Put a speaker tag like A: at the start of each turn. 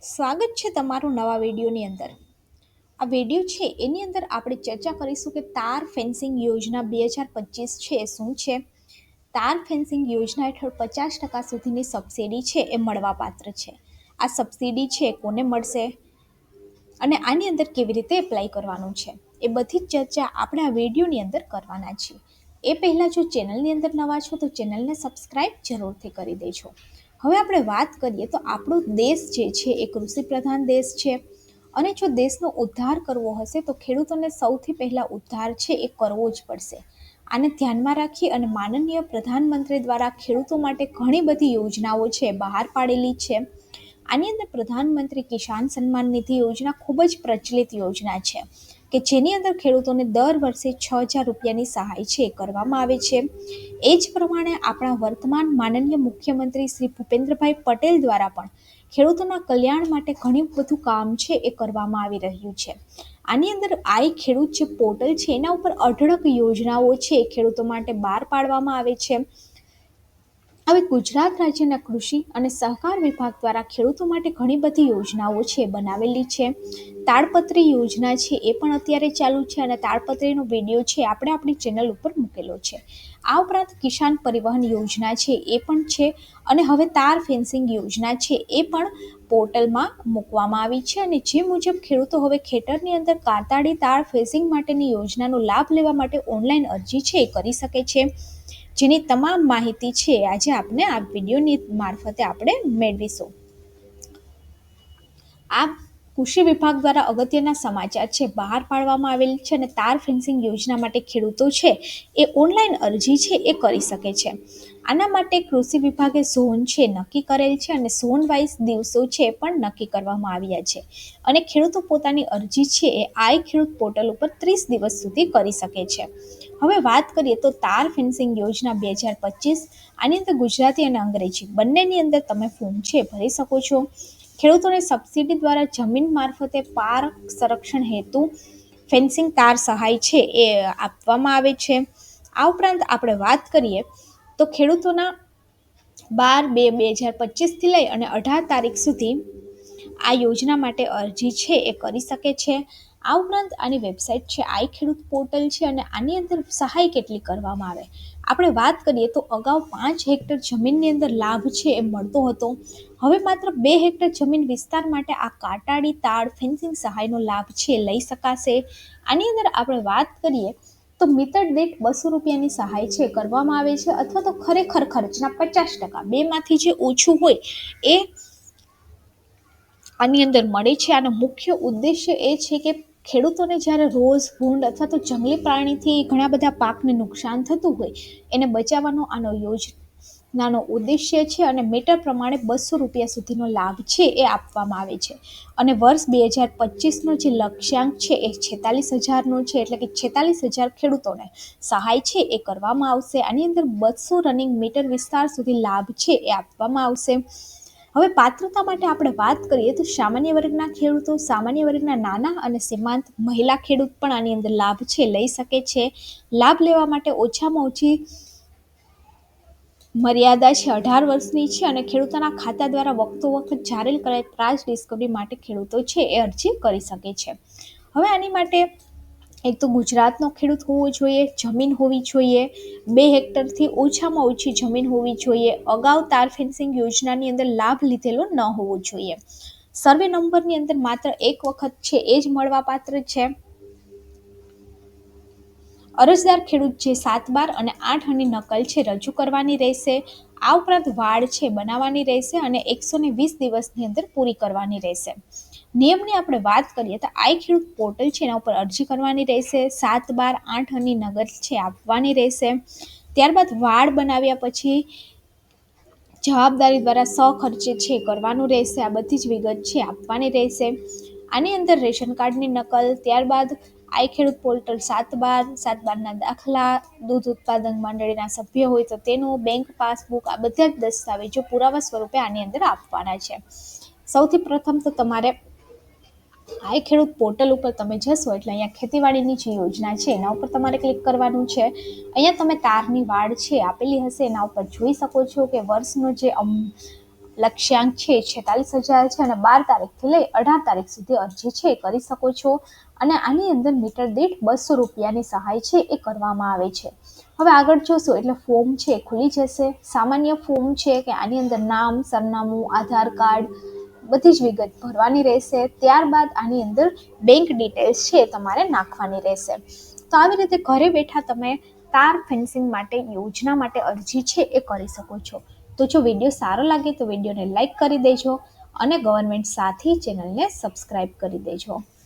A: સ્વાગત છે તમારું નવા વિડીયોની અંદર। આ વિડીયો છે એની અંદર આપણે ચર્ચા કરીશું કે તાર ફેન્સિંગ યોજના 2025 છે એ શું છે। તાર ફેન્સિંગ યોજના હેઠળ 50% સુધીની સબસિડી છે એ મળવાપાત્ર છે। આ સબસિડી છે કોને મળશે અને આની અંદર કેવી રીતે એપ્લાય કરવાનું છે એ બધી જ ચર્ચા આપણે આ વિડીયોની અંદર કરવાના છીએ। એ પહેલાં જો ચેનલની અંદર નવા છો તો ચેનલને સબસ્ક્રાઈબ જરૂરથી કરી દેજો। હવે આપણે વાત કરીએ તો આપણો દેશ જે છે એ કૃષિ પ્રધાન દેશ છે અને જો દેશનો ઉદ્ધાર કરવો હશે તો ખેડૂતોને સૌથી પહેલા ઉદ્ધાર છે એ કરવો જ પડશે। આને ધ્યાનમાં રાખી અને માનનીય પ્રધાનમંત્રી દ્વારા ખેડૂતો માટે ઘણી બધી યોજનાઓ છે બહાર પાડેલી છે। આની અંદર પ્રધાનમંત્રી કિસાન સન્માન નિધિ યોજના ખૂબ જ પ્રચલિત યોજના છે કે જેની અંદર ખેડૂતોને દર વર્ષે 6,000 રૂપિયાની સહાય છે કરવામાં આવે છે। એ જ પ્રમાણે આપણા વર્તમાન માનનીય મુખ્યમંત્રી શ્રી ભૂપેન્દ્રભાઈ પટેલ દ્વારા પણ ખેડૂતોના કલ્યાણ માટે ઘણું બધું કામ છે એ કરવામાં આવી રહ્યું છે। આની અંદર આઈ ખેડૂત જે પોર્ટલ છે એના ઉપર અઢળક યોજનાઓ છે એ ખેડૂતો માટે બહાર પાડવામાં આવે છે। હવે ગુજરાત રાજ્યના કૃષિ અને સહકાર વિભાગ દ્વારા ખેડૂતો માટે ઘણી બધી યોજનાઓ છે બનાવેલી છે। તાડપત્રી યોજના છે એ પણ અત્યારે ચાલુ છે અને તાડપત્રીનો વિડીયો છે આપણે આપણી ચેનલ ઉપર મૂકેલો છે। આ ઉપરાંત કિસાન પરિવહન યોજના છે એ પણ છે અને હવે તાર ફેન્સિંગ યોજના છે એ પણ પોર્ટલમાં મૂકવામાં આવી છે અને જે મુજબ ખેડૂતો હવે ખેતરની અંદર કાંટાળી તાર ફેન્સિંગ માટેની યોજનાનો લાભ લેવા માટે ઓનલાઈન અરજી છે એ કરી શકે છે, જેની તમામ માહિતી છે આજે આપણે આ વિડીયોની મારફતે આપણે મેળવીશું। આ કૃષિ વિભાગ દ્વારા અગત્યના સમાચાર છે બહાર પાડવામાં આવેલ છે અને તાર ફેન્સિંગ યોજના માટે ખેડૂતો છે એ ઓનલાઈન અરજી છે એ કરી શકે છે। આના માટે કૃષિ વિભાગે ઝોન છે નક્કી કરેલ છે અને ઝોન વાઇઝ દિવસો છે પણ નક્કી કરવામાં આવ્યા છે અને ખેડૂતો પોતાની અરજી છે એ આઈ ખેડૂત પોર્ટલ ઉપર 30 દિવસ સુધી કરી શકે છે। હવે વાત કરીએ તો તાર ફેન્સિંગ યોજના 2025 આની અંદર ગુજરાતી અને અંગ્રેજી બંનેની અંદર તમે ફોર્મ છે ભરી શકો છો। ખેડૂતોને સબસિડી દ્વારા જમીન મારફતે પાક સંરક્ષણ હેતુ ફેન્સિંગ તાર સહાય છે એ આપવામાં આવે છે। આ ઉપરાંત આપણે વાત કરીએ તો ખેડૂતોના 12/2/2025 થી લઈ અને 18 તારીખ સુધી આ યોજના માટે અરજી છે એ કરી શકે છે। આ ઉપરાંત આની વેબસાઇટ છે આઈ ખેડૂત પોર્ટલ છે અને આની અંદર સહાય કેટલી કરવામાં આવે આપણે વાત કરીએ તો અગાઉ 5 હેક્ટર જમીનની અંદર લાભ છે એ મળતો હતો, હવે માત્ર 2 હેક્ટર જમીન વિસ્તાર માટે આ કાંટાળી તાડ ફેન્સિંગ સહાયનો લાભ છે લઈ શકાશે। આની અંદર આપણે વાત કરીએ તો મીટર દીઠ 200 રૂપિયાની સહાય છે કરવામાં આવે છે અથવા તો ખરેખર ખર્ચના 50% બેમાંથી જે ઓછું હોય એ આની અંદર મળે છે। આનો મુખ્ય ઉદ્દેશ્ય એ છે કે ખેડૂતોને જ્યારે રોઝ ભૂંડ અથવા તો જંગલી પ્રાણીથી ઘણા બધા પાકને નુકસાન થતું હોય એને બચાવવાનો આનો યોજનાનો ઉદ્દેશ્ય છે અને મીટર પ્રમાણે 200 રૂપિયા સુધીનો લાભ છે એ આપવામાં આવે છે અને વર્ષ 2025નો જે લક્ષ્યાંક છે એ 46,000નો છે એટલે કે 46,000 ખેડૂતોને સહાય છે એ કરવામાં આવશે। આની અંદર 200 રનિંગ મીટર વિસ્તાર સુધી લાભ છે એ આપવામાં આવશે। હવે પાત્રતા માટે આપણે વાત કરીએ તો સામાન્ય વર્ગના ખેડૂતો, સામાન્ય વર્ગના નાના અને સીમાંત મહિલા ખેડૂત પણ આની અંદર લાભ છે લઈ શકે છે। લાભ લેવા માટે ઓછામાં ઓછી મર્યાદા છે 18 વર્ષની છે અને ખેડૂતોના ખાતા દ્વારા વખતો જાહેર કરાયેલ પ્રાઇસ ડિસ્કવરી માટે ખેડૂતો છે એ અરજી કરી શકે છે। હવે આની માટે એક તો ગુજરાતનો ખેડૂત હોવો જોઈએ, જમીન હોવી જોઈએ, 2 હેક્ટરથી ઓછામાં ઓછી જમીન હોવી જોઈએ, અગાઉ તાર ફેન્સિંગ યોજનાની અંદર લાભ લીધેલો ન હોવો જોઈએ, સર્વે નંબરની અંદર માત્ર એક વખત છે એ જ મળવાપાત્ર છે। અરજદાર ખેડૂત જે 7/12 અને 8 આની નકલ છે રજૂ કરવાની રહેશે। આ ઉપરાંત વાડ છે બનાવવાની રહેશે અને 120 દિવસની અંદર પૂરી કરવાની રહેશે। નિયમની આપણે વાત કરીએ તો આઈ ખેડૂત પોર્ટલ છે એના ઉપર અરજી કરવાની રહેશે, 7/12 8 આની નકલ છે આપવાની રહેશે। ત્યારબાદ વાડ બનાવ્યા પછી જવાબદારી દ્વારા સખર્ચે છે કરવાનું રહેશે, આ બધી જ વિગત છે આપવાની રહેશે। આની અંદર રેશન કાર્ડની નકલ, ત્યારબાદ આઈ ખેડૂત પોર્ટલ 7/12 દાખલા, દૂધ ઉત્પાદન મંડળીના સભ્ય હોય તો તેનું બેંક પાસબુક, આ બધા જ દસ્તાવેજો પુરાવા સ્વરૂપે આની અંદર આપવાના છે। સૌથી પ્રથમ તો તમારે આઈ ખેડૂત પોર્ટલ ઉપર તમે જશો એટલે અહીંયા ખેતીવાડીની જે યોજના છે એના ઉપર તમારે ક્લિક કરવાનું છે। અહીંયા તમે તારની વાડ છે આપેલી હશે એના ઉપર જોઈ શકો છો કે વર્ષનો જે લક્ષ્યાંક છે 46,000 છે અને 12 તારીખથી લઈ 18 તારીખ સુધી અરજી છે કરી શકો છો. અને આની અંદર મીટર દીઠ 200 રૂપિયાની સહાય છે એ કરવામાં આવે છે. હવે આગળ જોશો એટલે ફોર્મ છે ખુલી જશે. સામાન્ય ફોર્મ છે કે આની અંદર નામ, સરનામું, આધાર કાર્ડ બધી જ વિગત ભરવાની રહેશે. ત્યારબાદ આની અંદર બેંક ડિટેલ્સ છે તમારે નાખવાની રહેશે. તો આવી રીતે ઘરે બેઠા તમે તાર ફેન્સિંગ માટે યોજના માટે અરજી છે એ કરી શકો છો. તો જો વિડીયો સારો લાગે તો વિડીયોને લાઈક કરી દેજો અને ગવર્મેન્ટ સાથી ચેનલને સબસ્ક્રાઈબ કરી દેજો.